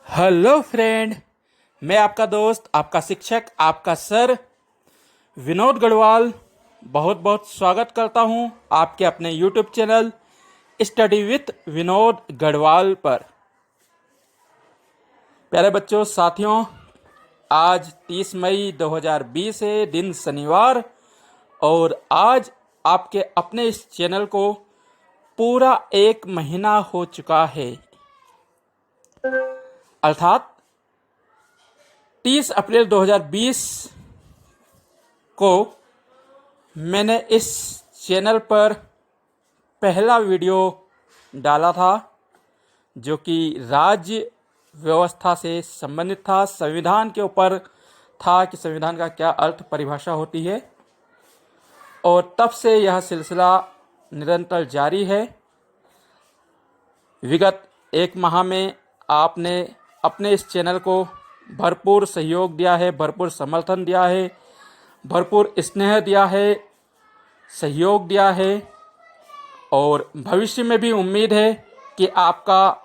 Hello friend, मैं आपका दोस्त, आपका शिक्षक, आपका सर विनोद गढ़वाल बहुत बहुत स्वागत करता हूं आपके अपने YouTube channel study with Vinod Garhwal पर। प्यारे बच्चों, साथियों, आज 30 मई 2020 है, दिन शनिवार, और आज आपके अपने इस चैनल को पूरा 1 महीना हो चुका है, अर्थात 30 अप्रैल 2020 को मैंने इस चैनल पर पहला वीडियो डाला था, जो कि राज्य व्यवस्था से संबंधित था, संविधान के ऊपर था कि संविधान का क्या अर्थ परिभाषा होती है। और तब से यह सिलसिला निरंतर जारी है। विगत 1 माह में आपने अपने इस चैनल को भरपूर सहयोग दिया है, भरपूर समर्थन दिया है, भरपूर स्नेह दिया है, सहयोग दिया है, और भविष्य में भी उम्मीद है कि आपका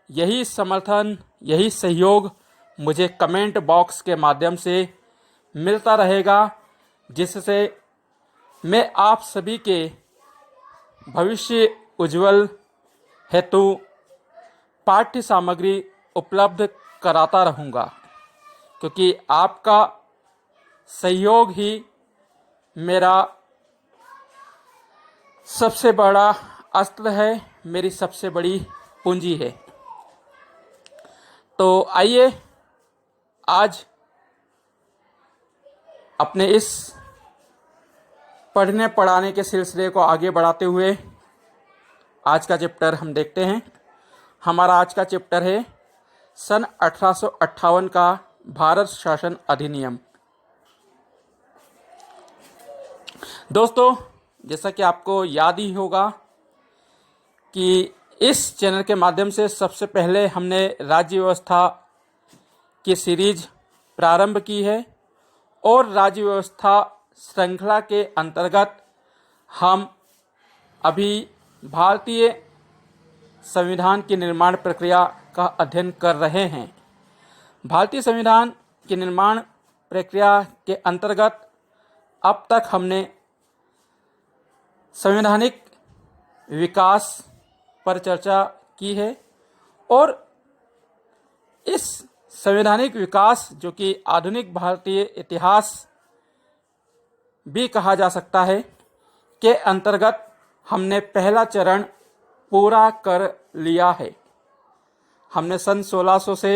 यही समर्थन, यही सहयोग मुझे कमेंट बॉक्स के माध्यम से मिलता रहेगा, जिससे मैं आप सभी के भविष्य उज्जवल हेतु पाठ्य सामग्री उपलब्ध कराता रहूँगा, क्योंकि आपका सहयोग ही मेरा सबसे बड़ा अस्त्र है, मेरी सबसे बड़ी पूंजी है। तो आइए आज अपने इस पढ़ने पढ़ाने के सिलसिले को आगे बढ़ाते हुए आज का चैप्टर हम देखते हैं। हमारा आज का चैप्टर है सन 1858 का भारत शासन अधिनियम। दोस्तों, जैसा कि आपको याद ही होगा कि इस चैनल के माध्यम से सबसे पहले हमने राज्य व्यवस्था की सीरीज प्रारंभ की है, और राज्य व्यवस्था श्रृंखला के अंतर्गत हम अभी भारतीय संविधान की निर्माण प्रक्रिया का अध्ययन कर रहे हैं। भारतीय संविधान की निर्माण प्रक्रिया के अंतर्गत अब तक हमने संवैधानिक विकास पर चर्चा की है, और इस संवैधानिक विकास, जो कि आधुनिक भारतीय इतिहास भी कहा जा सकता है, के अंतर्गत हमने पहला चरण पूरा कर लिया है। हमने सन 1600 से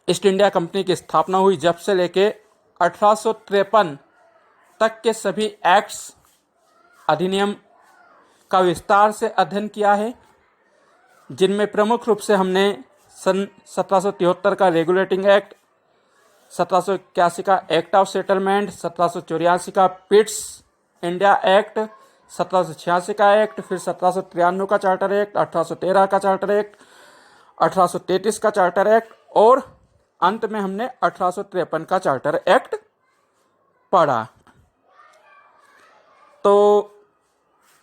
ईस्ट इंडिया कंपनी की स्थापना हुई, जब से लेके 1853 तक के सभी एक्ट्स, अधिनियम का विस्तार से अध्ययन किया है, जिनमें प्रमुख रूप से हमने सन 1773 का रेगुलेटिंग एक्ट, 1781 का एक्ट ऑफ सेटलमेंट, 1784 का पिट्स इंडिया एक्ट, 1786 का एक्ट, फिर 1793 का चार्टर एक्ट, 1813 का चार्टर एक्ट, 1833 का चार्टर एक्ट, और अंत में हमने 1853 का चार्टर एक्ट पढ़ा। तो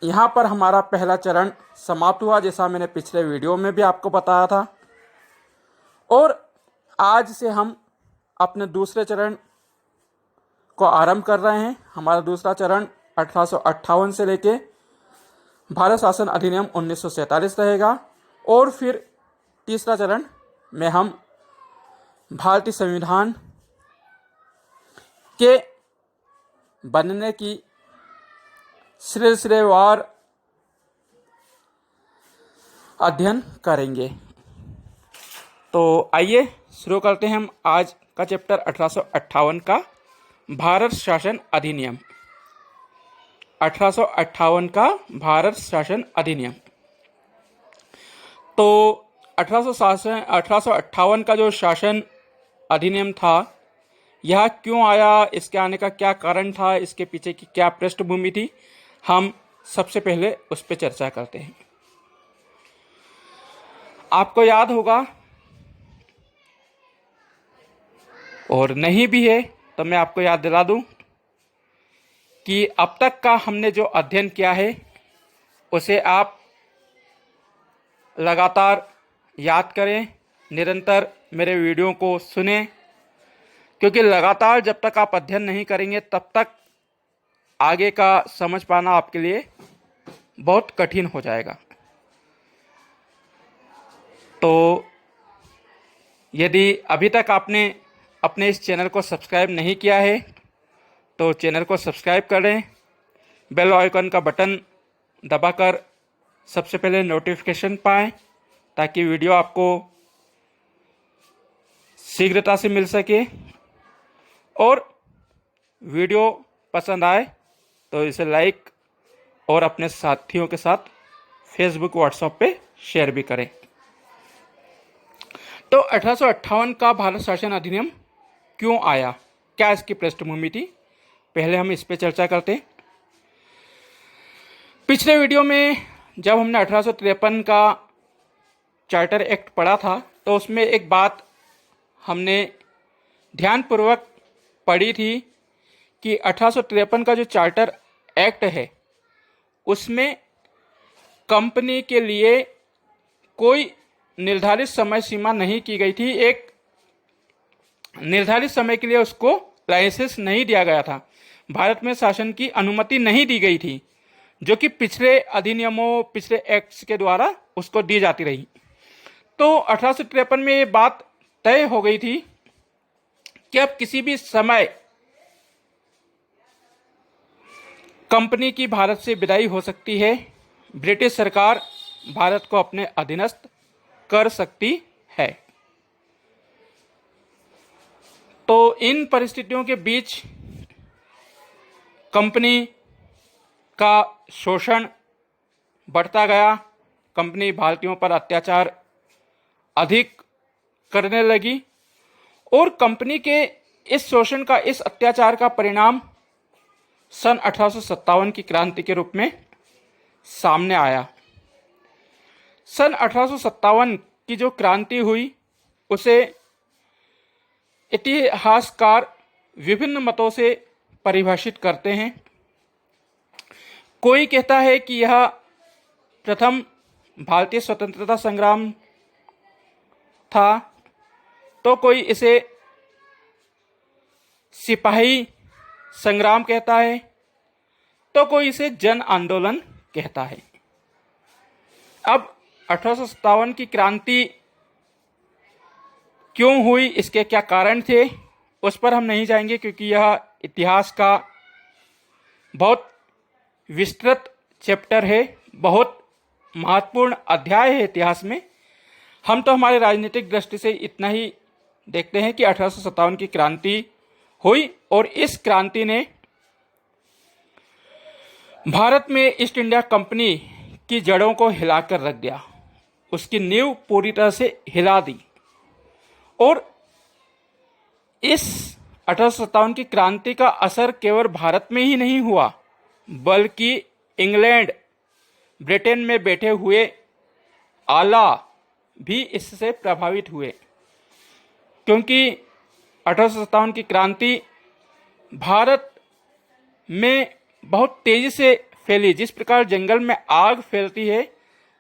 यहाँ पर हमारा पहला चरण समाप्त हुआ, जैसा मैंने पिछले वीडियो में भी आपको बताया था, और आज से हम अपने दूसरे चरण को आरंभ कर रहे हैं। हमारा दूसरा चरण 1858 से लेके भारत शासन अधिनियम 1947 रहेगा, और फिर तीसरा चरण में हम भारतीय संविधान के बनने की सिलसिलेवार अध्ययन करेंगे। तो आइए शुरू करते हैं हम आज का चैप्टर 1858 का भारत शासन अधिनियम। 1858 का भारत शासन अधिनियम। तो 1858 का जो शासन अधिनियम था, यह क्यों आया, इसके आने का क्या कारण था, इसके पीछे की क्या पृष्ठभूमि थी, हम सबसे पहले उस पर चर्चा करते हैं। आपको याद होगा, और नहीं भी है तो मैं आपको याद दिला दूं, कि अब तक का हमने जो अध्ययन किया है उसे आप लगातार याद करें, निरंतर मेरे वीडियो को सुनें, क्योंकि लगातार जब तक आप अध्ययन नहीं करेंगे तब तक आगे का समझ पाना आपके लिए बहुत कठिन हो जाएगा। तो यदि अभी तक आपने अपने इस चैनल को सब्सक्राइब नहीं किया है तो चैनल को सब्सक्राइब करें, बेल आइकन का बटन दबाकर सबसे पहले नोटिफिकेशन पाएं ताकि वीडियो आपको शीघ्रता से मिल सके। और वीडियो पसंद आए तो इसे लाइक और अपने साथियों के साथ फेसबुक व्हाट्सएप पे शेयर भी करें। तो 1858 का भारत शासन अधिनियम क्यों आया, क्या इसकी पृष्ठभूमि थी, पहले हम इस पे चर्चा करते हैं। पिछले वीडियो में जब हमने 1853 का चार्टर एक्ट पढ़ा था तो उसमें एक बात हमने ध्यानपूर्वक पढ़ी थी कि 1853 का जो चार्टर एक्ट है उसमें कंपनी के लिए कोई निर्धारित समय सीमा नहीं की गई थी। एक निर्धारित समय के लिए उसको लाइसेंस नहीं दिया गया था, भारत में शासन की अनुमति नहीं दी गई थी, जो कि पिछले अधिनियमों, पिछले एक्ट्स के द्वारा उसको दी जाती रही। तो 1853 में ये बात तय हो गई थी कि अब किसी भी समय कंपनी की भारत से विदाई हो सकती है, ब्रिटिश सरकार भारत को अपने अधीनस्थ कर सकती है। तो इन परिस्थितियों के बीच कंपनी का शोषण बढ़ता गया, कंपनी भारतीयों पर अत्याचार अधिक करने लगी और कंपनी के इस शोषण का, इस अत्याचार का परिणाम सन 1857 की क्रांति के रूप में सामने आया। सन 1857 की जो क्रांति हुई उसे इतिहासकार विभिन्न मतों से परिभाषित करते हैं। कोई कहता है कि यह प्रथम भारतीय स्वतंत्रता संग्राम था, तो कोई इसे सिपाही संग्राम कहता है, तो कोई इसे जन आंदोलन कहता है। अब 1857 की क्रांति क्यों हुई, इसके क्या कारण थे, उस पर हम नहीं जाएंगे क्योंकि यह इतिहास का बहुत विस्तृत चैप्टर है, बहुत महत्वपूर्ण अध्याय है इतिहास में। हम तो हमारे राजनीतिक दृष्टि से इतना ही देखते हैं कि 1857 की क्रांति हुई और इस क्रांति ने भारत में ईस्ट इंडिया कंपनी की जड़ों को हिलाकर रख दिया, उसकी नींव पूरी तरह से हिला दी। और इस 1857 की क्रांति का असर केवल भारत में ही नहीं हुआ, बल्कि इंग्लैंड, ब्रिटेन में बैठे हुए आला भी इससे प्रभावित हुए, क्योंकि 1857 की क्रांति भारत में बहुत तेजी से फैली। जिस प्रकार जंगल में आग फैलती है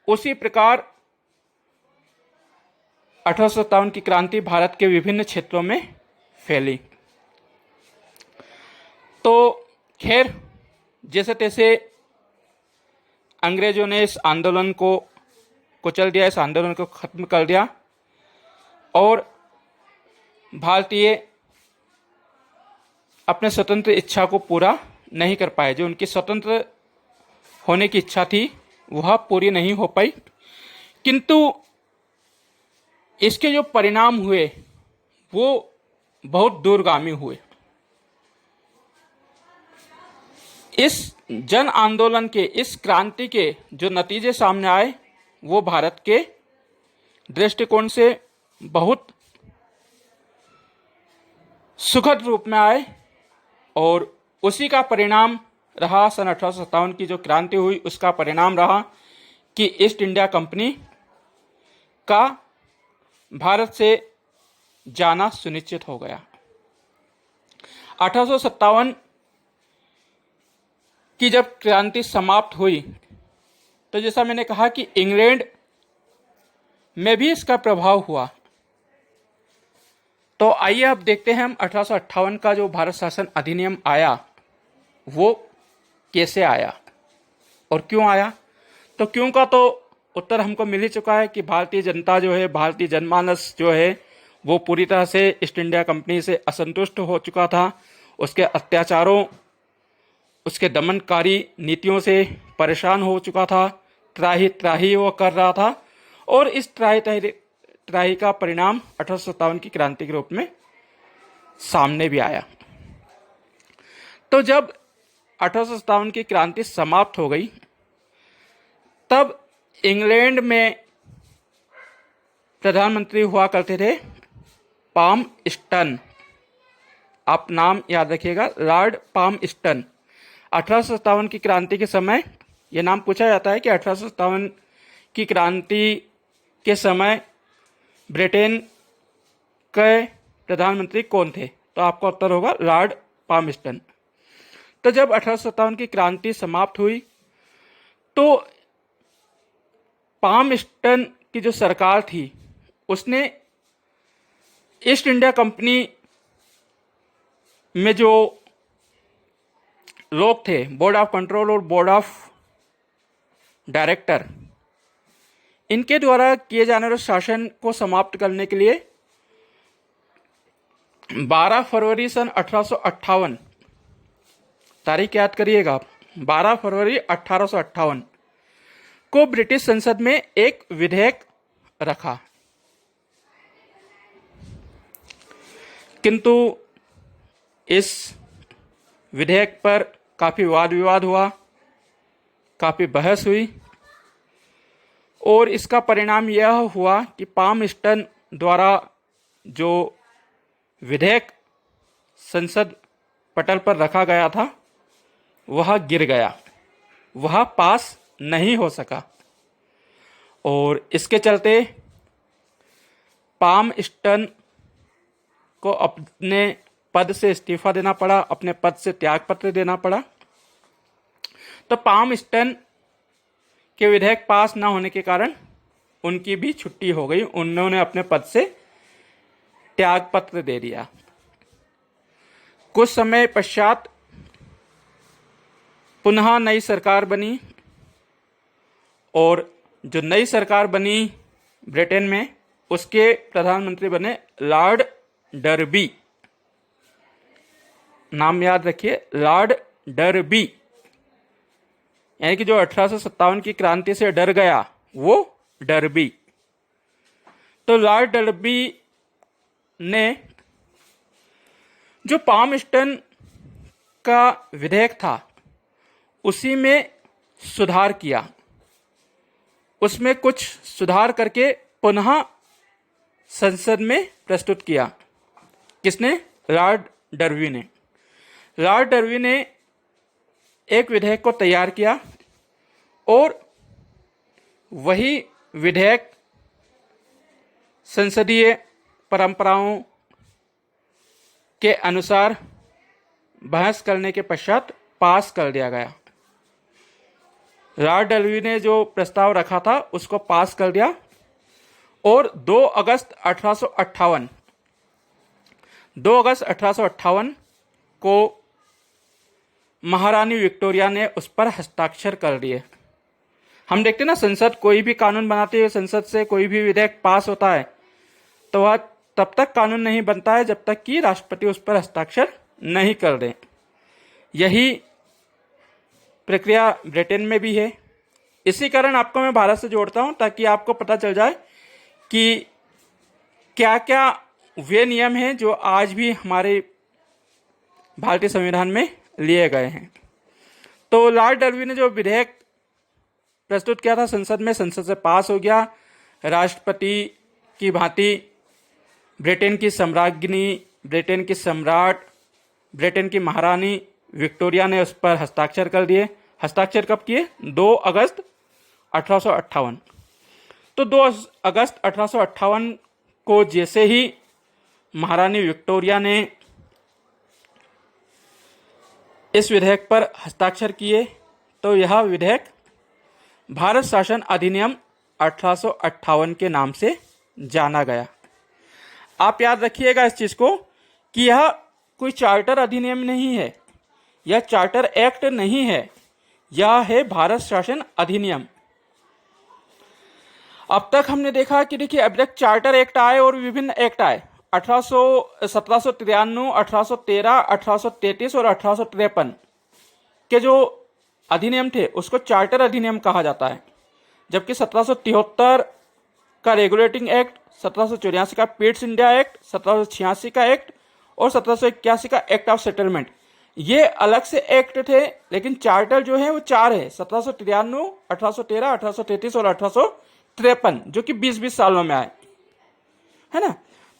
उसी प्रकार 1857 की क्रांति भारत के विभिन्न क्षेत्रों में फैली। तो खैर, जैसे तैसे अंग्रेजों ने इस आंदोलन को कुचल दिया, इस आंदोलन को खत्म कर दिया और भारतीय अपने स्वतंत्र इच्छा को पूरा नहीं कर पाए। जो उनकी स्वतंत्र होने की इच्छा थी वह पूरी नहीं हो पाई, किंतु इसके जो परिणाम हुए वो बहुत दूरगामी हुए। इस जन आंदोलन के, इस क्रांति के जो नतीजे सामने आए वो भारत के दृष्टिकोण से बहुत सुखद रूप में आए और उसी का परिणाम रहा, सन 1857 की जो क्रांति हुई उसका परिणाम रहा कि ईस्ट इंडिया कंपनी का भारत से जाना सुनिश्चित हो गया। 1857 की जब क्रांति समाप्त हुई तो जैसा मैंने कहा कि इंग्लैंड में भी इसका प्रभाव हुआ। तो आइए अब देखते हैं हम 1858 का जो भारत शासन अधिनियम आया वो कैसे आया और क्यों आया। तो क्यों का तो उत्तर हमको मिल ही चुका है कि भारतीय जनता जो है, भारतीय जनमानस जो है वो पूरी तरह से ईस्ट इंडिया कंपनी से असंतुष्ट हो चुका था। उसके अत्याचारों, उसके दमनकारी नीतियों से परेशान हो चुका था। त्राही त्राही वो कर रहा था और इस त्राही का परिणाम 1857 की क्रांति के रूप में सामने भी आया। तो जब 1857 की क्रांति समाप्त हो गई तब इंग्लैंड में प्रधानमंत्री हुआ करते थे पामस्टन। आप नाम याद रखिएगा, लॉर्ड पामस्टन। 1857 की क्रांति के समय यह नाम पूछा जाता है कि 1857 की क्रांति के समय ब्रिटेन के प्रधानमंत्री कौन थे, तो आपका उत्तर होगा लॉर्ड पामस्टन। तो जब 1857 की क्रांति समाप्त हुई तो पामस्टन की जो सरकार थी उसने ईस्ट इंडिया कंपनी में जो लोग थे, बोर्ड ऑफ कंट्रोल और बोर्ड ऑफ डायरेक्टर, इनके द्वारा किए जाने वाले शासन को समाप्त करने के लिए 12 फरवरी सन 1858, तारीख याद करिएगा आप, 12 फरवरी 1858 को ब्रिटिश संसद में एक विधेयक रखा। किंतु इस विधेयक पर काफी वाद विवाद हुआ, काफी बहस हुई और इसका परिणाम यह हुआ कि पामस्टन द्वारा जो विधेयक संसद पटल पर रखा गया था वह गिर गया, वह पास नहीं हो सका और इसके चलते पामस्टन को अपने पद से इस्तीफा देना पड़ा, अपने पद से त्यागपत्र देना पड़ा। तो पामस्टन के विधेयक पास न होने के कारण उनकी भी छुट्टी हो गई, उन्होंने अपने पद से त्यागपत्र दे दिया। कुछ समय पश्चात पुनः नई सरकार बनी और जो नई सरकार बनी ब्रिटेन में, उसके प्रधानमंत्री बने लॉर्ड डर्बी। नाम याद रखिए, लॉर्ड डर्बी, यानी कि जो 1857 की क्रांति से डर गया वो डर्बी। तो लॉर्ड डर्बी ने जो पामस्टन का विधेयक था उसी में सुधार किया, उसमें कुछ सुधार करके पुनः संसद में प्रस्तुत किया। किसने? लॉर्ड डर्बी ने। लॉर्ड डर्बी ने एक विधेयक को तैयार किया और वही विधेयक संसदीय परंपराओं के अनुसार बहस करने के पश्चात पास कर दिया गया। लॉर्ड डर्बी ने जो प्रस्ताव रखा था उसको पास कर दिया और 2 अगस्त 1858 को महारानी विक्टोरिया ने उस पर हस्ताक्षर कर दिए। हम देखते हैं ना, संसद कोई भी कानून बनाती है, संसद से कोई भी विधेयक पास होता है तो वह तब तक कानून नहीं बनता है जब तक कि राष्ट्रपति उस पर हस्ताक्षर नहीं कर दे। यही प्रक्रिया ब्रिटेन में भी है। इसी कारण आपको मैं भारत से जोड़ता हूं ताकि आपको पता चल जाए कि क्या क्या वे नियम हैं जो आज भी हमारे भारतीय संविधान में लिए गए हैं। तो लॉर्ड डर्बी ने जो विधेयक प्रस्तुत किया था संसद में, संसद से पास हो गया। राष्ट्रपति की भांति ब्रिटेन की सम्राज्ञी, ब्रिटेन की सम्राट, ब्रिटेन की महारानी विक्टोरिया ने उस पर हस्ताक्षर कर दिए। हस्ताक्षर कब किए? 2 अगस्त 1858। तो 2 अगस्त 1858 को जैसे ही महारानी विक्टोरिया ने इस विधेयक पर हस्ताक्षर किए तो यह विधेयक भारत शासन अधिनियम 1858 के नाम से जाना गया। आप याद रखिएगा इस चीज को कि यह कोई चार्टर अधिनियम नहीं है, यह चार्टर एक्ट नहीं है, यह है भारत शासन अधिनियम। अब तक हमने देखा कि देखिए अब तक चार्टर एक्ट आए और विभिन्न एक्ट आए, 1793, 1813, 1833 और 1853 के जो अधिनियम थे उसको चार्टर अधिनियम कहा जाता है। जबकि 1773 का रेगुलेटिंग एक्ट, 1784 का पीट्स इंडिया एक्ट, 1786 का एक्ट और 1781 का एक्ट ऑफ सेटलमेंट, ये अलग से एक्ट थे, लेकिन चार्टर जो है वो चार है, 1793, 1813, 1833 और 1853, जो कि 20-20 सालों में आए, है ना।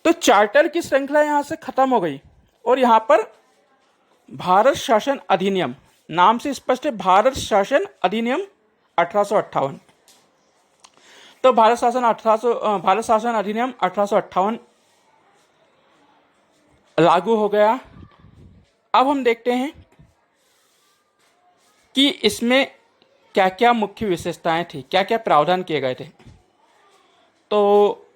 तो चार्टर की श्रृंखला यहां से खत्म हो गई और यहां पर भारत शासन अधिनियम, नाम से स्पष्ट है, भारत शासन अधिनियम 1858। तो भारत शासन अधिनियम 1858 लागू हो गया। अब हम देखते हैं कि इसमें क्या क्या मुख्य विशेषताएं थी, क्या क्या प्रावधान किए गए थे। तो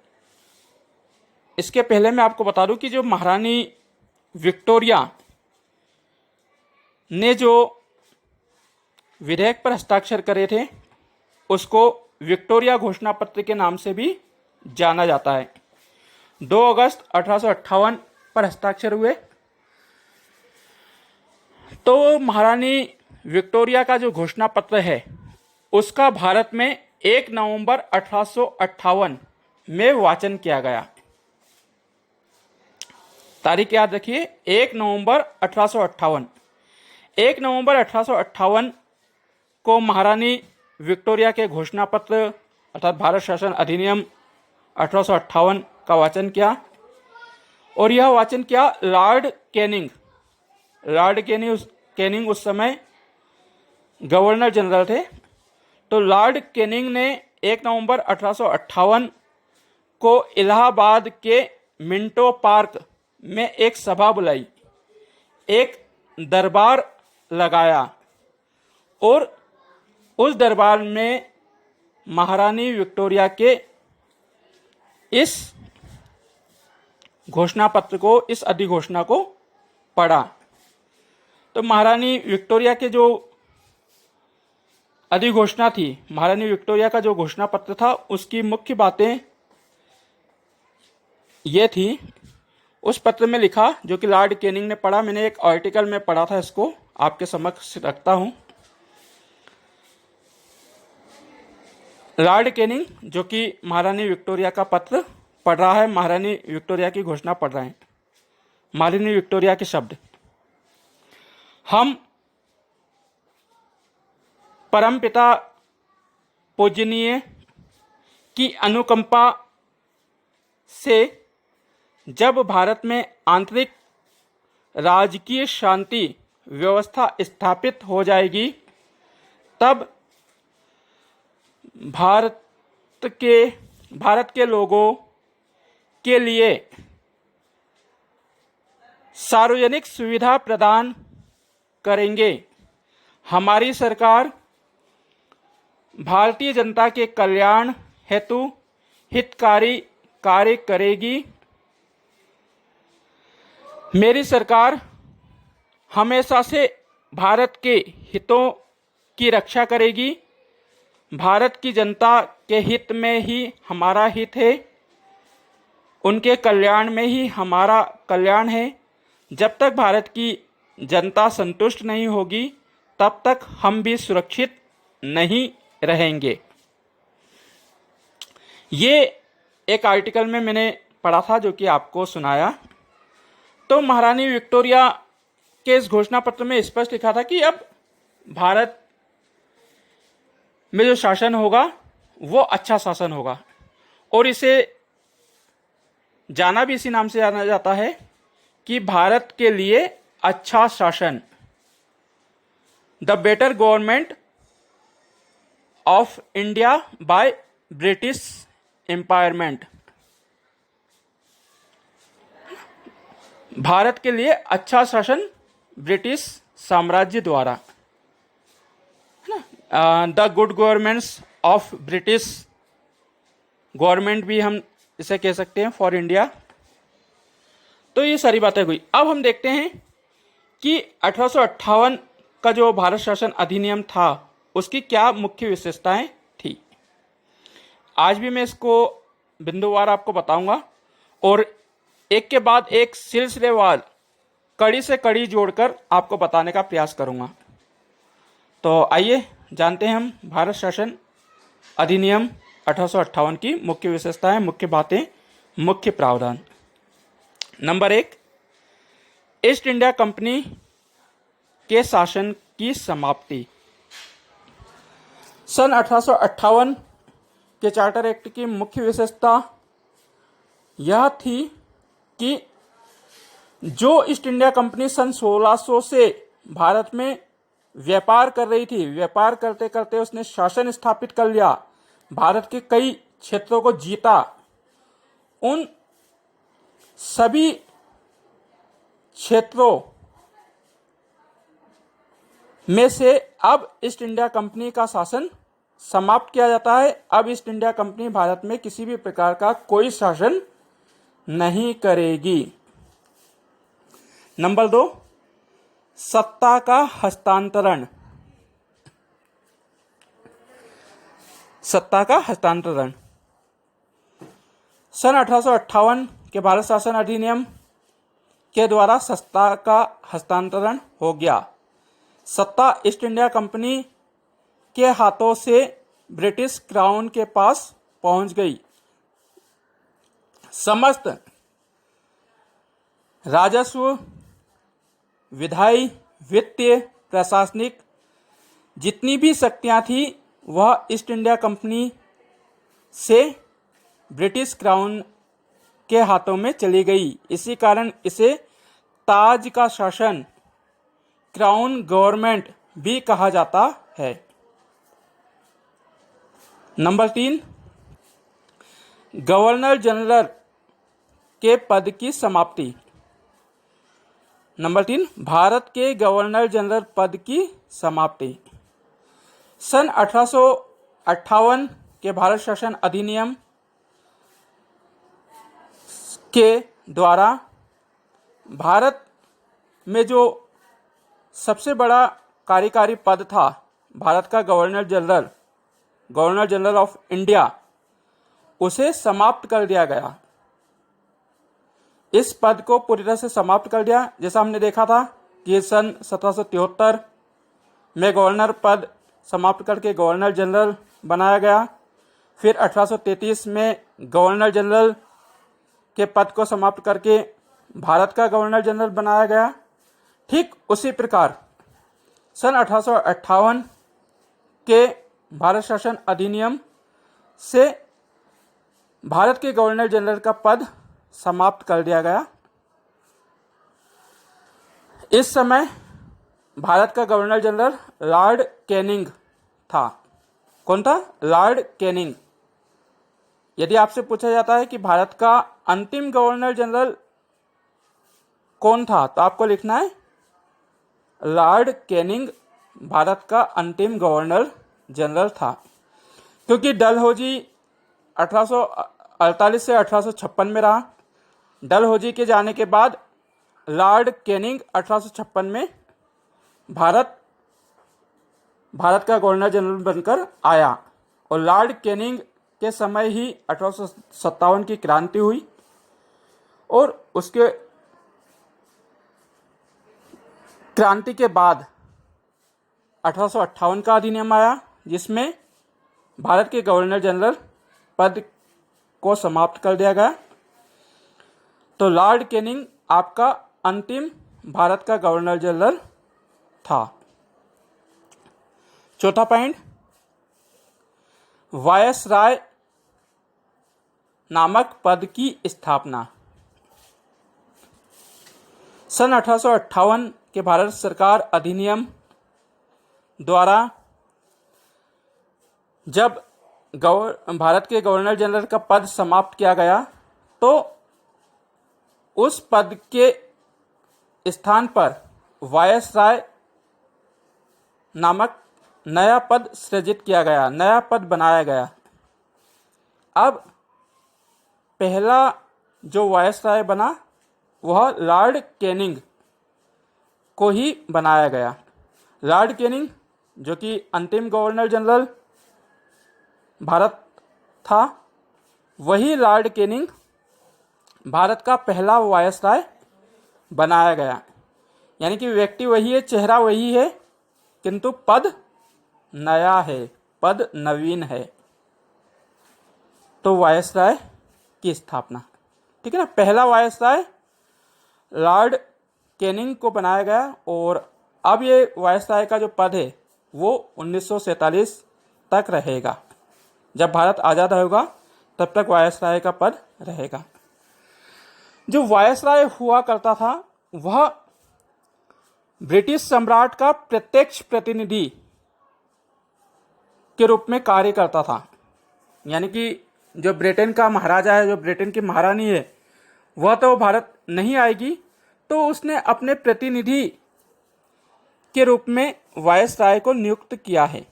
इसके पहले मैं आपको बता दूं कि जो महारानी विक्टोरिया ने जो विधेयक पर हस्ताक्षर करे थे उसको विक्टोरिया घोषणा पत्र के नाम से भी जाना जाता है। 2 अगस्त 1858 पर हस्ताक्षर हुए। तो महारानी विक्टोरिया का जो घोषणा पत्र है उसका भारत में 1 नवंबर 1858 में वाचन किया गया। तारीख याद रखिए, 1 नवंबर 1858। 1 नवंबर 1858 को महारानी विक्टोरिया के घोषणा पत्र अर्थात भारत शासन अधिनियम 1858 का वाचन किया और यह वाचन किया लॉर्ड कैनिंग उस समय गवर्नर जनरल थे। तो लॉर्ड कैनिंग ने 1 नवंबर 1858 को इलाहाबाद के मिंटो पार्क में एक सभा बुलाई, एक दरबार लगाया और उस दरबार में महारानी विक्टोरिया के इस घोषणा पत्र को, इस अधिघोषणा को पढ़ा। तो महारानी विक्टोरिया के जो अधिघोषणा थी, महारानी विक्टोरिया का जो घोषणा पत्र था उसकी मुख्य बातें ये थी। उस पत्र में लिखा, जो कि लॉर्ड कैनिंग ने पढ़ा, मैंने एक आर्टिकल में पढ़ा था, इसको आपके समक्ष रखता हूं। लॉर्ड कैनिंग जो कि महारानी विक्टोरिया का पत्र पढ़ रहा है, महारानी विक्टोरिया की घोषणा पढ़ रहे हैं। महारानी विक्टोरिया के शब्द: हम परमपिता पूजनीय की अनुकंपा से जब भारत में आंतरिक राजकीय शांति व्यवस्था स्थापित हो जाएगी, तब भारत के लोगों के लिए सार्वजनिक सुविधा प्रदान करेंगे। हमारी सरकार भारतीय जनता के कल्याण हेतु हितकारी कार्य करेगी। मेरी सरकार हमेशा से भारत के हितों की रक्षा करेगी। भारत की जनता के हित में ही हमारा हित है, उनके कल्याण में ही हमारा कल्याण है। जब तक भारत की जनता संतुष्ट नहीं होगी तब तक हम भी सुरक्षित नहीं रहेंगे। ये एक आर्टिकल में मैंने पढ़ा था, जो कि आपको सुनाया। तो महारानी विक्टोरिया के इस घोषणा पत्र में स्पष्ट लिखा था कि अब भारत में जो शासन होगा वो अच्छा शासन होगा, और इसे जाना भी इसी नाम से जाना जाता है कि भारत के लिए अच्छा शासन, the better government of India by British empire. Bharat के लिए अच्छा शासन ब्रिटिश साम्राज्य द्वारा, the good governance of British government भी हम इसे कह सकते हैं, फॉर इंडिया। तो ये सारी बातें हुई। अब हम देखते हैं कि 1858 का जो भारत शासन अधिनियम था उसकी क्या मुख्य विशेषताएं थी। आज भी मैं इसको बिंदुवार आपको बताऊंगा और एक के बाद एक सिलसिलेवार कड़ी से कड़ी जोड़कर आपको बताने का प्रयास करूंगा। तो आइए जानते हैं हम भारत शासन अधिनियम 1858 की मुख्य विशेषताएं, मुख्य बातें, मुख्य प्रावधान। नंबर 1, ईस्ट इंडिया कंपनी के शासन की समाप्ति। सन 1858 के चार्टर एक्ट की मुख्य विशेषता यह थी कि जो ईस्ट इंडिया कंपनी सन 1600 से भारत में व्यापार कर रही थी, व्यापार करते करते उसने शासन स्थापित कर लिया, भारत के कई क्षेत्रों को जीता, उन सभी क्षेत्रों में से अब ईस्ट इंडिया कंपनी का शासन समाप्त किया जाता है। अब ईस्ट इंडिया कंपनी भारत में किसी भी प्रकार का कोई शासन नहीं करेगी। नंबर 2, सत्ता का हस्तांतरण। सत्ता का हस्तांतरण सन 1858 के भारत शासन अधिनियम के द्वारा सत्ता का हस्तांतरण हो गया। सत्ता ईस्ट इंडिया कंपनी के हाथों से ब्रिटिश क्राउन के पास पहुंच गई। समस्त राजस्व, विधायी, वित्तीय, प्रशासनिक जितनी भी शक्तियां थी वह ईस्ट इंडिया कंपनी से ब्रिटिश क्राउन के हाथों में चली गई। इसी कारण इसे ताज का शासन, क्राउन गवर्नमेंट भी कहा जाता है। नंबर 3, गवर्नर जनरल के पद की समाप्ति। नंबर 3, भारत के गवर्नर जनरल पद की समाप्ति। सन 1858 के भारत शासन अधिनियम के द्वारा भारत में जो सबसे बड़ा कार्यकारी पद था, भारत का गवर्नर जनरल ऑफ इंडिया, उसे समाप्त कर दिया गया। इस पद को पूरी तरह से समाप्त कर दिया। जैसा हमने देखा था कि सन 1773 में गवर्नर पद समाप्त करके गवर्नर जनरल बनाया गया। फिर 1833 में गवर्नर जनरल के पद को समाप्त करके भारत का गवर्नर जनरल बनाया गया। ठीक उसी प्रकार सन 1858 के भारत शासन अधिनियम से भारत के गवर्नर जनरल का पद समाप्त कर दिया गया। इस समय भारत का गवर्नर जनरल लॉर्ड कैनिंग था। कौन था? Lord Canning. यदि आपसे पूछा जाता है कि भारत का अंतिम गवर्नर जनरल कौन था, तो आपको लिखना है लॉर्ड कैनिंग भारत का अंतिम गवर्नर जनरल था। क्योंकि डलहौजी 1848 से 1856 में रहा। डलहौजी के जाने के बाद लॉर्ड कैनिंग 1856 में भारत का गवर्नर जनरल बनकर आया और लॉर्ड कैनिंग के समय ही 1857 की क्रांति हुई और उसके क्रांति के बाद 1858 का अधिनियम आया जिसमें भारत के गवर्नर जनरल पद को समाप्त कर दिया गया। तो लॉर्ड कैनिंग आपका अंतिम भारत का गवर्नर जनरल था। चौथा पॉइंट, वायसराय नामक पद की स्थापना। सन 1858 के भारत सरकार अधिनियम द्वारा जब भारत के गवर्नर जनरल का पद समाप्त किया गया तो उस पद के स्थान पर वायसराय नामक नया पद सृजित किया गया, नया पद बनाया गया। अब पहला जो वायसराय बना वह लॉर्ड कैनिंग को ही बनाया गया। लॉर्ड कैनिंग जो कि अंतिम गवर्नर जनरल भारत था, वही लॉर्ड कैनिंग भारत का पहला वायसराय बनाया गया। यानी कि व्यक्ति वही है, चेहरा वही है, किंतु पद नया है, पद नवीन है। तो वायसराय की स्थापना, ठीक है ना, पहला वायसराय लॉर्ड कैनिंग को बनाया गया और अब ये वायसराय का जो पद है वो 1947 तक रहेगा। जब भारत आज़ाद होगा तब तक वायसराय का पद रहेगा। जो वायसराय हुआ करता था वह ब्रिटिश सम्राट का प्रत्यक्ष प्रतिनिधि के रूप में कार्य करता था। यानी कि जो ब्रिटेन का महाराजा है, जो ब्रिटेन की महारानी है, वह तो भारत नहीं आएगी, तो उसने अपने प्रतिनिधि के रूप में वायसराय को नियुक्त किया है।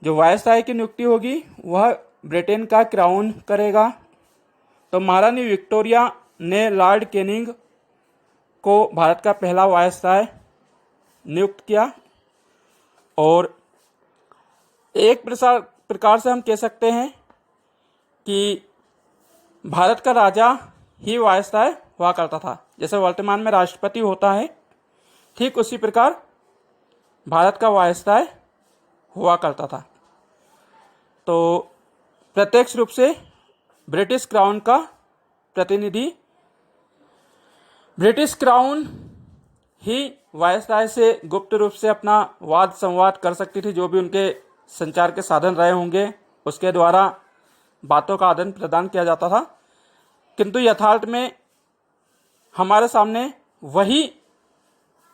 जो वायसराय की नियुक्ति होगी वह ब्रिटेन का क्राउन करेगा। तो महारानी विक्टोरिया ने लॉर्ड कैनिंग को भारत का पहला वायसराय नियुक्त किया और एक प्रकार से हम कह सकते हैं कि भारत का राजा ही वायसराय हुआ करता था। जैसे वर्तमान में राष्ट्रपति होता है, ठीक उसी प्रकार भारत का वायसराय हुआ करता था। तो प्रत्यक्ष रूप से ब्रिटिश क्राउन का प्रतिनिधि, ब्रिटिश क्राउन ही वायसराय से गुप्त रूप से अपना वाद संवाद कर सकती थी। जो भी उनके संचार के साधन रहे होंगे उसके द्वारा बातों का आदान प्रदान किया जाता था, किंतु यथार्थ में हमारे सामने वही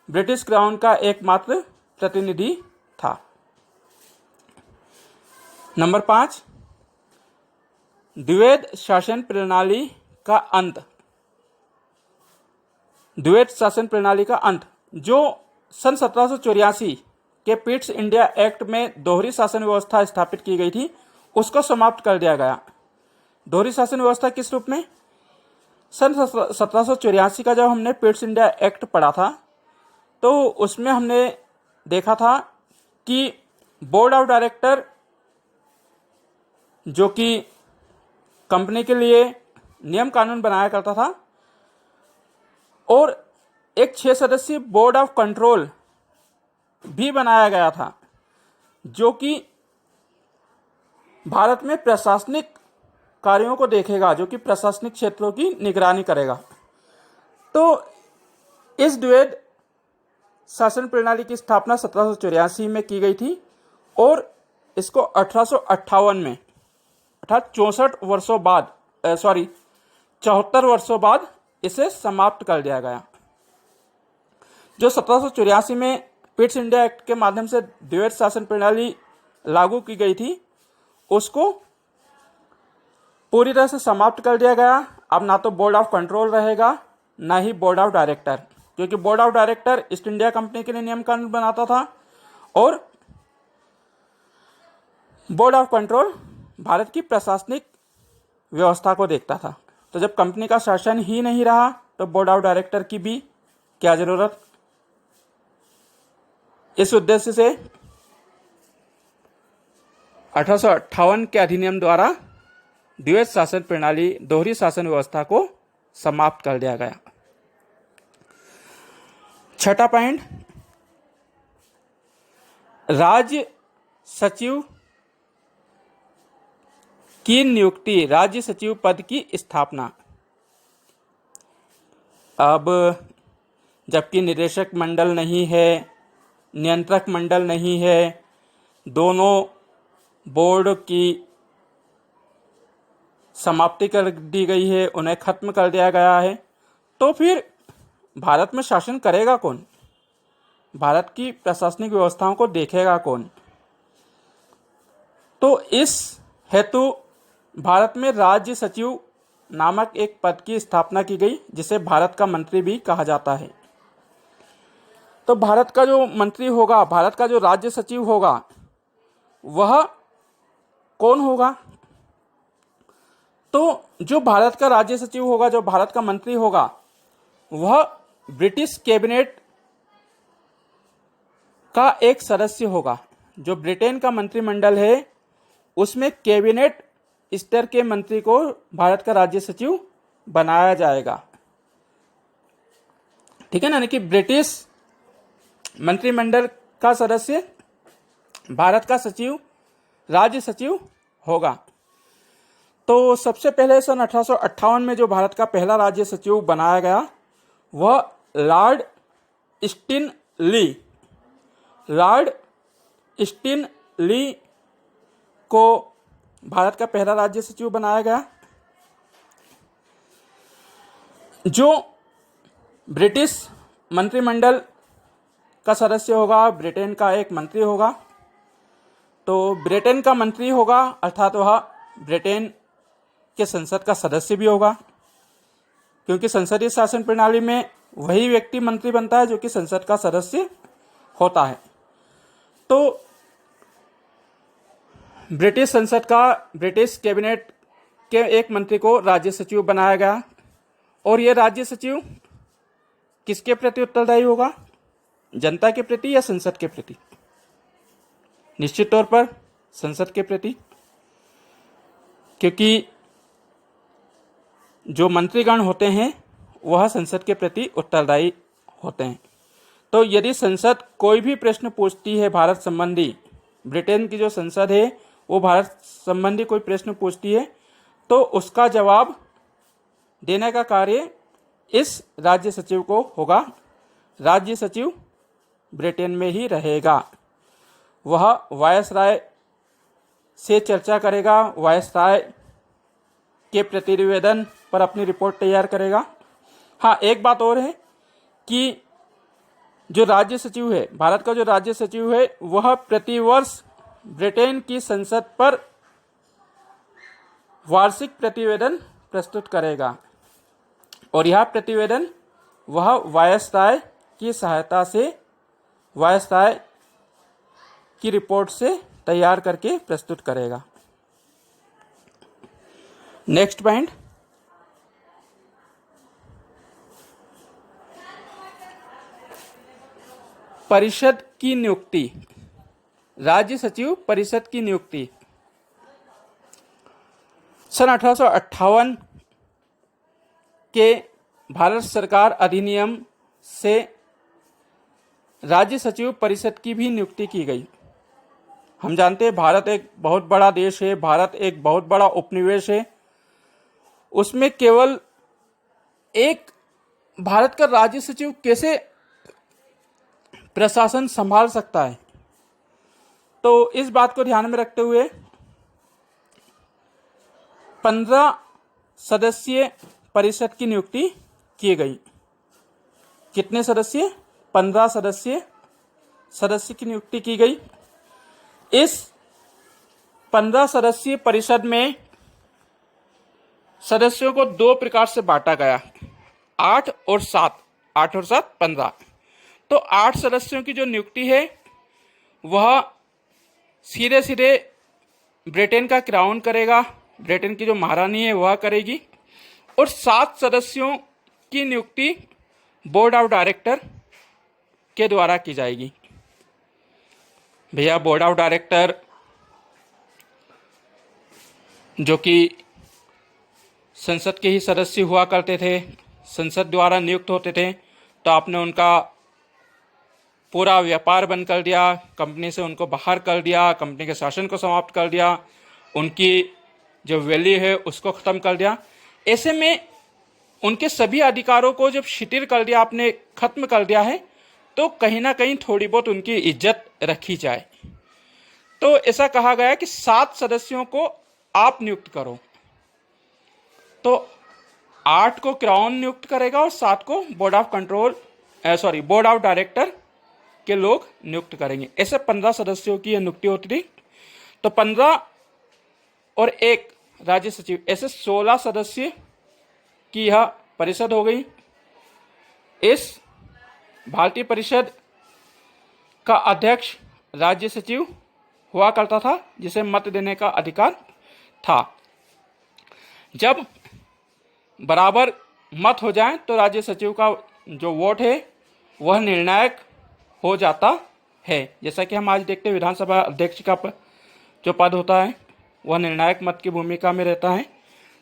ब्रिटिश क्राउन का एकमात्र प्रतिनिधि था। नंबर 5, द्वैध शासन प्रणाली का अंत। द्वैध शासन प्रणाली का अंत जो सन 1784 के पिट्स इंडिया एक्ट में दोहरी शासन व्यवस्था स्थापित की गई थी, उसको समाप्त कर दिया गया। दोहरी शासन व्यवस्था किस रूप में? सन 1784 का जब हमने पिट्स इंडिया एक्ट पढ़ा था तो उसमें हमने देखा था कि बोर्ड ऑफ डायरेक्टर जो कि कंपनी के लिए नियम कानून बनाया करता था और एक 6 सदस्यीय बोर्ड ऑफ कंट्रोल भी बनाया गया था, जो कि भारत में प्रशासनिक कार्यों को देखेगा, जो कि प्रशासनिक क्षेत्रों की निगरानी करेगा। तो इस द्वैध शासन प्रणाली की स्थापना 1784 में की गई थी और इसको 1858 में, अर्थात 74 वर्षों बाद इसे समाप्त कर दिया गया। जो 1784 में पिट्स इंडिया एक्ट के माध्यम से द्वैध शासन प्रणाली लागू की गई थी, उसको पूरी तरह से समाप्त कर दिया गया। अब ना तो बोर्ड ऑफ कंट्रोल रहेगा, ना ही बोर्ड ऑफ डायरेक्टर, क्योंकि board of director east India company के लिए नियम कानून बनाता था और बोर्ड ऑफ कंट्रोल भारत की प्रशासनिक व्यवस्था को देखता था। तो जब कंपनी का शासन ही नहीं रहा तो बोर्ड ऑफ डायरेक्टर की भी क्या जरूरत। इस उद्देश्य से 1858 के अधिनियम द्वारा द्वैध शासन प्रणाली, दोहरी शासन व्यवस्था को समाप्त कर दिया गया। छठा पॉइंट, राज्य सचिव की नियुक्ति, राज्य सचिव पद की स्थापना। अब जबकि निदेशक मंडल नहीं है, नियंत्रक मंडल नहीं है, दोनों बोर्ड की समाप्ति कर दी गई है, उन्हें खत्म कर दिया गया है, तो फिर भारत में शासन करेगा कौन? भारत की प्रशासनिक व्यवस्थाओं को देखेगा कौन? तो इस हेतु भारत में राज्य सचिव नामक एक पद की स्थापना की गई, जिसे भारत का मंत्री भी कहा जाता है। तो भारत का जो मंत्री होगा, भारत का जो राज्य सचिव होगा, वह कौन होगा? तो जो भारत का राज्य सचिव होगा, जो भारत का मंत्री होगा, वह ब्रिटिश कैबिनेट का एक सदस्य होगा। जो ब्रिटेन का मंत्रिमंडल है उसमें कैबिनेट स्तर के मंत्री को भारत का राज्य सचिव बनाया जाएगा। ठीक है ना, यानी कि ब्रिटिश मंत्रिमंडल का सदस्य भारत का सचिव, राज्य सचिव होगा। तो सबसे पहले सन 1858 में जो भारत का पहला राज्य सचिव बनाया गया वह लॉर्ड स्टिनली को भारत का पहला राज्य सचिव बनाया गया। जो ब्रिटिश मंत्रिमंडल का सदस्य होगा, ब्रिटेन का एक मंत्री होगा। तो ब्रिटेन का मंत्री होगा अर्थात वह ब्रिटेन के संसद का सदस्य भी होगा, क्योंकि संसदीय शासन प्रणाली में वही व्यक्ति मंत्री बनता है जो कि संसद का सदस्य होता है। तो ब्रिटिश संसद का, ब्रिटिश कैबिनेट के एक मंत्री को राज्य सचिव बनाया गया। और यह राज्य सचिव किसके प्रति उत्तरदायी होगा? जनता के प्रति या संसद के प्रति? निश्चित तौर पर संसद के प्रति, क्योंकि जो मंत्रीगण होते हैं वह संसद के प्रति उत्तरदायी होते हैं। तो यदि संसद कोई भी प्रश्न पूछती है भारत संबंधी, ब्रिटेन की जो संसद है वो भारत संबंधी कोई प्रश्न पूछती है, तो उसका जवाब देने का कार्य इस राज्य सचिव को होगा। राज्य सचिव ब्रिटेन में ही रहेगा। वह वायसराय से चर्चा करेगा, वायसराय के प्रतिवेदन पर अपनी रिपोर्ट तैयार करेगा। हाँ, एक बात और है कि जो राज्य सचिव है, भारत का जो राज्य सचिव है, वह प्रतिवर्ष ब्रिटेन की संसद पर वार्षिक प्रतिवेदन प्रस्तुत करेगा। और यह प्रतिवेदन वह वायसराय की सहायता से, वायसराय की रिपोर्ट से तैयार करके प्रस्तुत करेगा। नेक्स्ट पॉइंट, परिषद की नियुक्ति, राज्य सचिव परिषद की नियुक्ति। सन 1858 के भारत सरकार अधिनियम से राज्य सचिव परिषद की भी नियुक्ति की गई। हम जानते हैं भारत एक बहुत बड़ा देश है, भारत एक बहुत बड़ा उपनिवेश है। उसमें केवल एक भारत का राज्य सचिव कैसे प्रशासन संभाल सकता है? तो इस बात को ध्यान में रखते हुए 15 सदस्यीय परिषद की नियुक्ति की गई। कितने सदस्य? 15 सदस्य की नियुक्ति की गई। इस 15 सदस्यीय परिषद में सदस्यों को 2 प्रकार से बांटा गया, 8 और 7, 8 और 7 15। तो 8 सदस्यों की जो नियुक्ति है वह सीधे सीधे ब्रिटेन का क्राउन करेगा, ब्रिटेन की जो महारानी है वह करेगी। और 7 सदस्यों की नियुक्ति बोर्ड ऑफ डायरेक्टर के द्वारा की जाएगी। भैया, बोर्ड ऑफ डायरेक्टर जो कि संसद के ही सदस्य हुआ करते थे, संसद द्वारा नियुक्त होते थे, तो आपने उनका पूरा व्यापार बंद कर दिया, कंपनी से उनको बाहर कर दिया, कंपनी के शासन को समाप्त कर दिया, उनकी जो वैल्यू है उसको ख़त्म कर दिया। ऐसे में उनके सभी अधिकारों को जब शिथिल कर दिया, आपने खत्म कर दिया है, तो कहीं ना कहीं थोड़ी बहुत उनकी इज्जत रखी जाए। तो ऐसा कहा गया कि 7 सदस्यों को आप नियुक्त करो। तो 8 को क्राउन नियुक्त करेगा और 7 को बोर्ड ऑफ डायरेक्टर के लोग नियुक्त करेंगे। ऐसे 15 सदस्यों की यह नियुक्ति होती थी। तो 15 और 1 राज्य सचिव, ऐसे 16 सदस्य की यह परिषद हो गई। इस भारतीय परिषद का अध्यक्ष राज्य सचिव हुआ करता था, जिसे मत देने का अधिकार था। जब बराबर मत हो जाए तो राज्य सचिव का जो वोट है वह निर्णायक हो जाता है। जैसा कि हम आज देखते हैं विधानसभा अध्यक्ष का जो पद होता है वह निर्णायक मत की भूमिका में रहता है,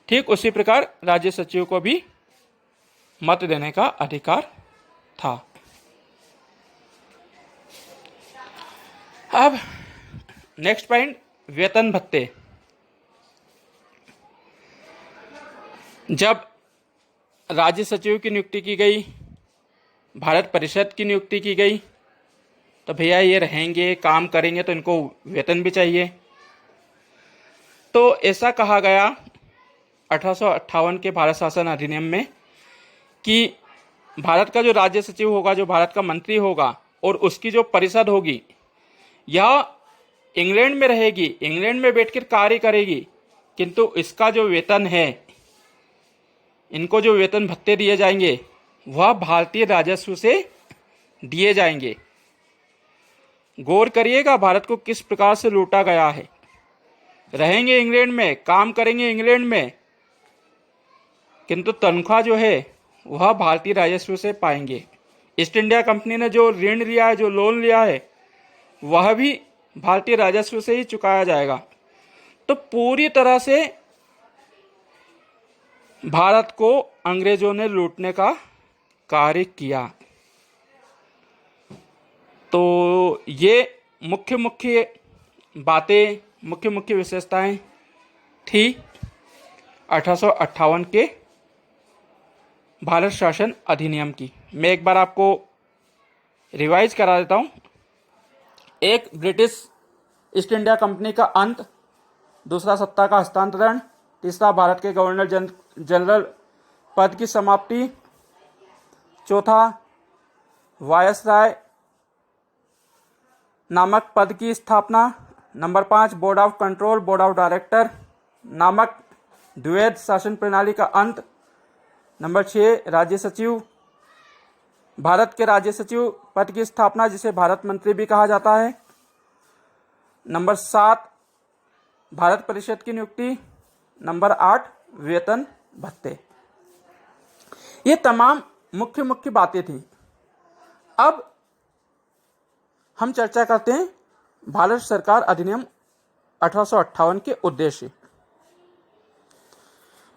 ठीक उसी प्रकार राज्य सचिव को भी मत देने का अधिकार था। अब नेक्स्ट पॉइंट, वेतन भत्ते। जब राज्य सचिव की नियुक्ति की गई, भारत परिषद की नियुक्ति की गई, तो भैया ये रहेंगे, काम करेंगे, तो इनको वेतन भी चाहिए। तो ऐसा कहा गया 1858 के भारत शासन अधिनियम में कि भारत का जो राज्य सचिव होगा, जो भारत का मंत्री होगा, और उसकी जो परिषद होगी यह इंग्लैंड में रहेगी, इंग्लैंड में बैठकर कार्य करेगी, किंतु इसका जो वेतन है, इनको जो वेतन भत्ते दिए जाएंगे वह भारतीय राजस्व से दिए जाएंगे। गौर करिएगा भारत को किस प्रकार से लूटा गया है। रहेंगे इंग्लैंड में, काम करेंगे इंग्लैंड में, किंतु तनख्वाह जो है वह भारतीय राजस्व से पाएंगे। ईस्ट इंडिया कंपनी ने जो ऋण लिया है, जो लोन लिया है, वह भी भारतीय राजस्व से ही चुकाया जाएगा। तो पूरी तरह से भारत को अंग्रेजों ने लूटने का कार्य किया। तो ये मुख्य मुख्य बातें, मुख्य मुख्य विशेषताएं थी 1858 के भारत शासन अधिनियम की। मैं एक बार आपको रिवाइज करा देता हूँ। एक, ब्रिटिश ईस्ट इंडिया कंपनी का अंत। दूसरा, सत्ता का हस्तांतरण। तीसरा, भारत के गवर्नर जनरल पद की समाप्ति। चौथा, वायसराय नामक पद की स्थापना। Number 5, board of control, board of director नामक द्वैध शासन प्रणाली का अंत। नंबर 6, राज्य सचिव, भारत के राज्य सचिव पद की स्थापना, जिसे भारत मंत्री भी कहा जाता है। नंबर 7, भारत परिषद की नियुक्ति। नंबर 8, वेतन भत्ते। ये तमाम मुख्य मुख्य बातें थी। अब हम चर्चा करते हैं भारत सरकार अधिनियम 1858 के उद्देश्य।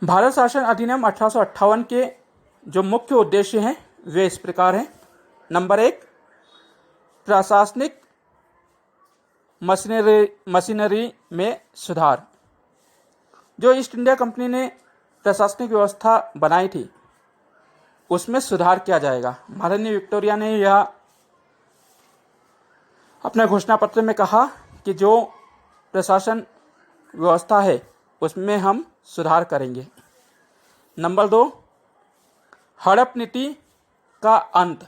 भारत शासन अधिनियम 1858 के जो मुख्य उद्देश्य हैं वे इस प्रकार हैं। नंबर 1, प्रशासनिक मशीनरी में सुधार। जो ईस्ट इंडिया कंपनी ने प्रशासनिक व्यवस्था बनाई थी उसमें सुधार किया जाएगा। महारानी विक्टोरिया ने यह अपने घोषणा पत्र में कहा कि जो प्रशासन व्यवस्था है उसमें हम सुधार करेंगे। नंबर 2, हड़प नीति का अंत।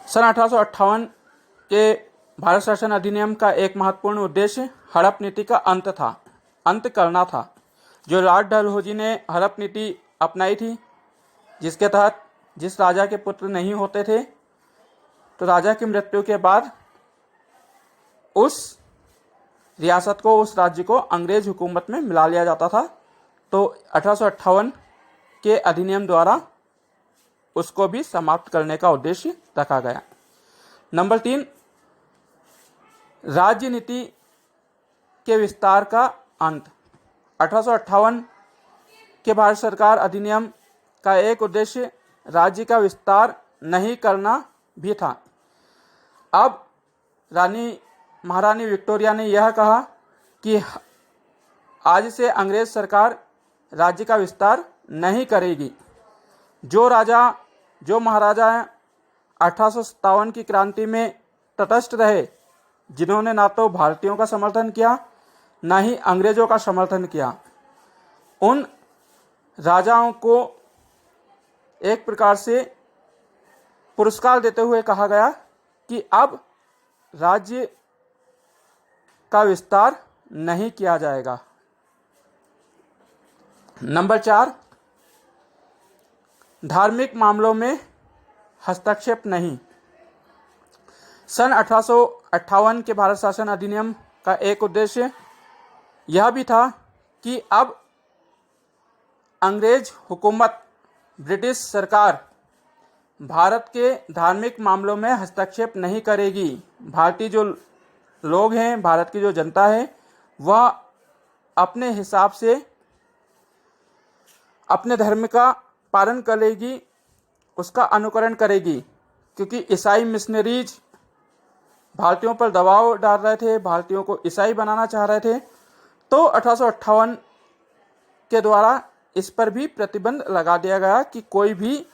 सन 1858 के भारत शासन अधिनियम का एक महत्वपूर्ण उद्देश्य हड़प नीति का अंत करना था। जो लॉर्ड डलहौजी ने हड़प नीति अपनाई थी, जिसके तहत जिस राजा के पुत्र नहीं होते थे तो राजा की मृत्यु के बाद उस रियासत को, उस राज्य को अंग्रेज हुकूमत में मिला लिया जाता था। तो 1858 के अधिनियम द्वारा उसको भी समाप्त करने का उद्देश्य रखा गया। नंबर 3, राज्य नीति के विस्तार का अंत। 1858 के भारत सरकार अधिनियम का एक उद्देश्य राज्य का विस्तार नहीं करना भी था। अब महारानी विक्टोरिया ने यह कहा कि आज से अंग्रेज सरकार राज्य का विस्तार नहीं करेगी। जो राजा, जो महाराजा 1857 की क्रांति में तटस्थ रहे, जिन्होंने ना तो भारतीयों का समर्थन किया ना ही अंग्रेजों का समर्थन किया, उन राजाओं को एक प्रकार से पुरस्कार देते हुए कहा गया कि अब राज्य का विस्तार नहीं किया जाएगा। नंबर 4, धार्मिक मामलों में हस्तक्षेप नहीं। सन 1858 के भारत शासन अधिनियम का एक उद्देश्य यह भी था कि अब अंग्रेज हुकूमत, ब्रिटिश सरकार भारत के धार्मिक मामलों में हस्तक्षेप नहीं करेगी। भारतीय जो लोग हैं, भारत की जो जनता है, वह अपने हिसाब से अपने धर्म का पालन करेगी, उसका अनुकरण करेगी। क्योंकि ईसाई मिशनरीज भारतीयों पर दबाव डाल रहे थे, भारतीयों को ईसाई बनाना चाह रहे थे, तो 1858 के द्वारा इस पर भी प्रतिबंध लगा दिया गया कि कोई भी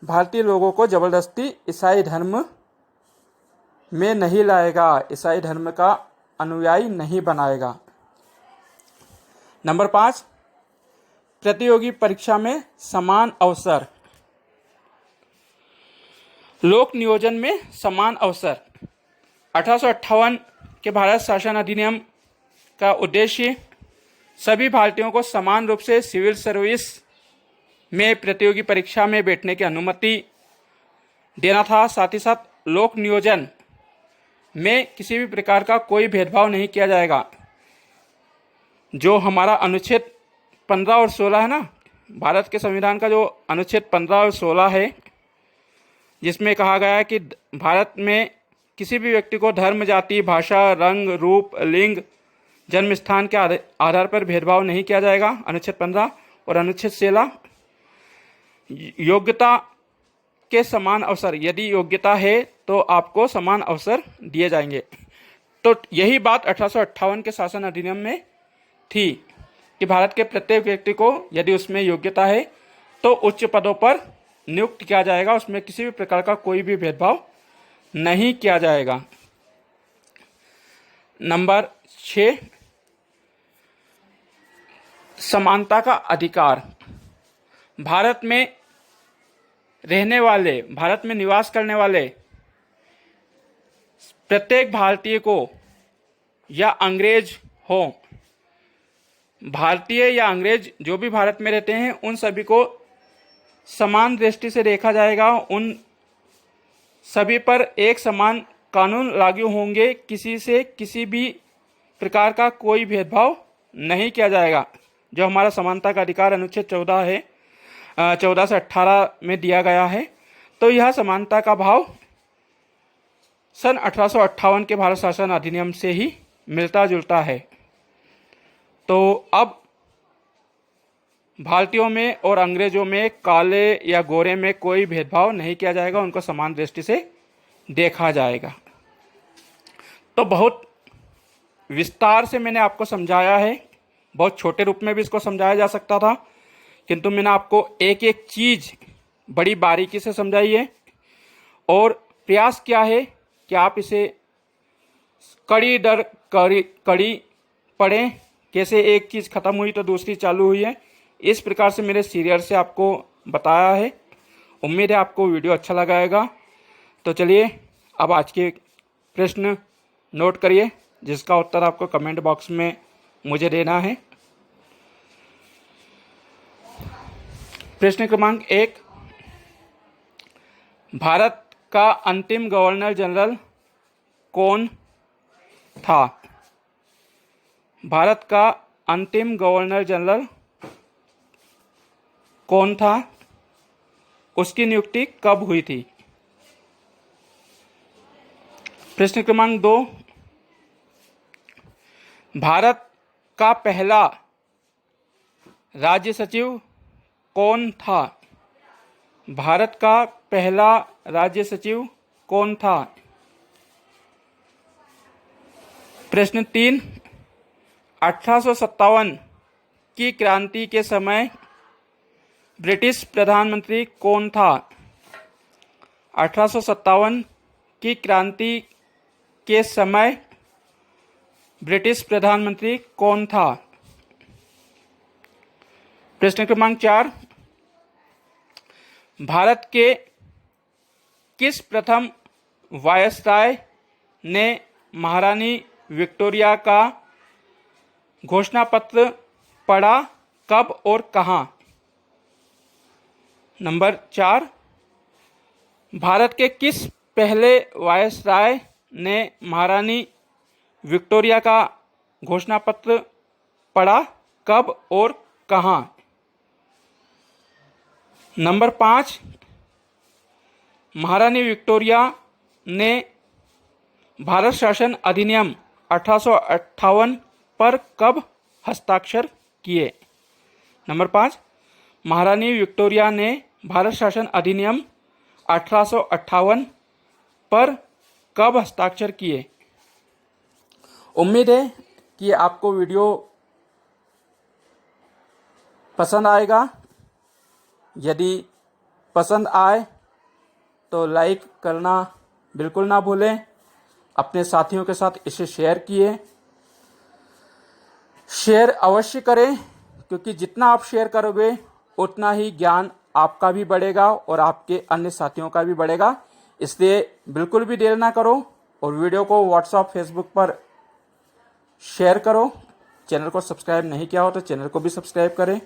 भारतीय लोगों को जबरदस्ती ईसाई धर्म में नहीं लाएगा, ईसाई धर्म का अनुयायी नहीं बनाएगा। नंबर 5, प्रतियोगी परीक्षा में समान अवसर। लोक नियोजन में समान अवसर। 1858 के भारत शासन अधिनियम का उद्देश्य सभी भारतीयों को समान रूप से सिविल सर्विस में प्रतियोगी परीक्षा में बैठने की अनुमति देना था। साथ ही साथ लोक नियोजन में किसी भी प्रकार का कोई भेदभाव नहीं किया जाएगा। जो हमारा अनुच्छेद 15 और 16 है ना, भारत के संविधान का जो अनुच्छेद 15 और 16 है, जिसमें कहा गया है कि भारत में किसी भी व्यक्ति को धर्म, जाति, भाषा, रंग, रूप, लिंग, जन्म स्थान के आधार पर भेदभाव नहीं किया जाएगा। अनुच्छेद 15 और अनुच्छेद 16 योग्यता के समान अवसर, यदि योग्यता है तो आपको समान अवसर दिए जाएंगे। तो यही बात 1858 के शासन अधिनियम में थी कि भारत के प्रत्येक व्यक्ति को यदि उसमें योग्यता है तो उच्च पदों पर नियुक्त किया जाएगा, उसमें किसी भी प्रकार का कोई भी भेदभाव नहीं किया जाएगा। नंबर 6, समानता का अधिकार। भारत में रहने वाले, भारत में निवास करने वाले प्रत्येक भारतीय को या अंग्रेज हो, भारतीय या अंग्रेज जो भी भारत में रहते हैं, उन सभी को समान दृष्टि से देखा जाएगा। उन सभी पर एक समान कानून लागू होंगे, किसी से किसी भी प्रकार का कोई भेदभाव नहीं किया जाएगा। जो हमारा समानता का अधिकार अनुच्छेद 14 है, 14 से 18 में दिया गया है, तो यह समानता का भाव सन 1858 के भारत शासन अधिनियम से ही मिलता जुलता है। तो अब भारतीयों में और अंग्रेजों में, काले या गोरे में कोई भेदभाव नहीं किया जाएगा, उनको समान दृष्टि से देखा जाएगा। तो बहुत विस्तार से मैंने आपको समझाया है, बहुत छोटे रूप में भी इसको समझाया जा सकता था, किंतु मैंने आपको एक एक चीज बड़ी बारीकी से समझाई है और प्रयास किया है कि आप इसे कड़ी दर कड़ी पढ़ें। कैसे एक चीज़ खत्म हुई तो दूसरी चालू हुई है, इस प्रकार से मेरे सीरियल से आपको बताया है। उम्मीद है आपको वीडियो अच्छा लगाएगा। तो चलिए अब आज के प्रश्न नोट करिए, जिसका उत्तर आपको कमेंट बॉक्स में मुझे देना है। प्रश्न क्रमांक 1, भारत का अंतिम गवर्नर जनरल कौन था? भारत का अंतिम गवर्नर जनरल कौन था? उसकी नियुक्ति कब हुई थी? प्रश्न क्रमांक 2, भारत का पहला राज्य सचिव कौन था? भारत का पहला राज्य सचिव कौन था? प्रश्न 3, 1857 की क्रांति के समय ब्रिटिश प्रधानमंत्री कौन था? 1857 की क्रांति के समय ब्रिटिश प्रधानमंत्री कौन था? प्रश्न क्रमांक 4, भारत के किस प्रथम वायसराय ने महारानी विक्टोरिया का घोषणा पत्र पढ़ा, कब और कहां? नंबर 4, भारत के किस पहले वायसराय ने महारानी विक्टोरिया का घोषणा पत्र पढ़ा, कब और कहाँ? नंबर 5, महारानी विक्टोरिया ने भारत शासन अधिनियम 1858 पर कब हस्ताक्षर किए? नंबर 5, महारानी विक्टोरिया ने भारत शासन अधिनियम 1858 पर कब हस्ताक्षर किए? उम्मीद है कि आपको वीडियो पसंद आएगा। यदि पसंद आए तो लाइक करना बिल्कुल ना भूलें। अपने साथियों के साथ इसे शेयर किए। शेयर अवश्य करें, क्योंकि जितना आप शेयर करोगे उतना ही ज्ञान आपका भी बढ़ेगा और आपके अन्य साथियों का भी बढ़ेगा। इसलिए बिल्कुल भी देर ना करो और वीडियो को व्हाट्सएप, फेसबुक पर शेयर करो। चैनल को सब्सक्राइब नहीं किया हो तो चैनल को भी सब्सक्राइब करें।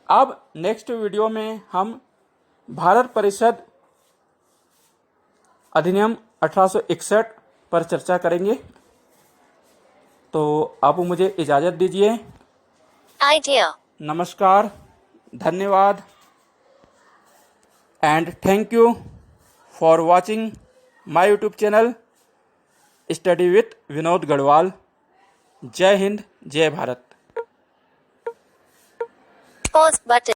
अब नेक्स्ट वीडियो में हम भारत परिषद अधिनियम 1861 पर चर्चा करेंगे। तो आप मुझे इजाज़त दीजिए। idea, नमस्कार, धन्यवाद and thank you for watching my YouTube channel study with Vinod Garhwal. जय हिंद, जय भारत। pause button.